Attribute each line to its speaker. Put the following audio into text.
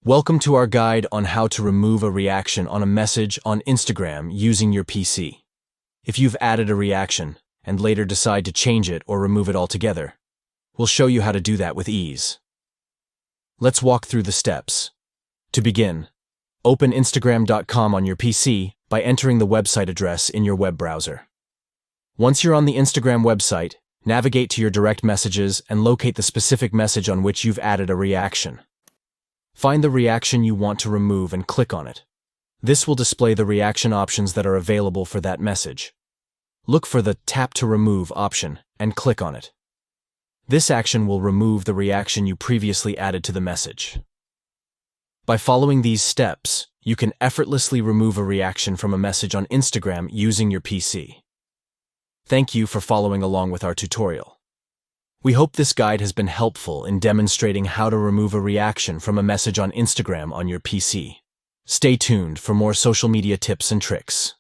Speaker 1: Welcome to our guide on how to remove a reaction on a message on Instagram using your PC. If you've added a reaction and later decide to change it or remove it altogether, we'll show you how to do that with ease. Let's walk through the steps. To begin, open Instagram.com on your PC by entering the website address in your web browser. Once you're on the Instagram website, navigate to your direct messages and locate the specific message on which you've added a reaction. Find the reaction you want to remove and click on it. This will display the reaction options that are available for that message. Look for the Tap to Remove option and click on it. This action will remove the reaction you previously added to the message. By following these steps, you can effortlessly remove a reaction from a message on Instagram using your PC. Thank you for following along with our tutorial. We hope this guide has been helpful in demonstrating how to remove a reaction from a message on Instagram on your PC. Stay tuned for more social media tips and tricks.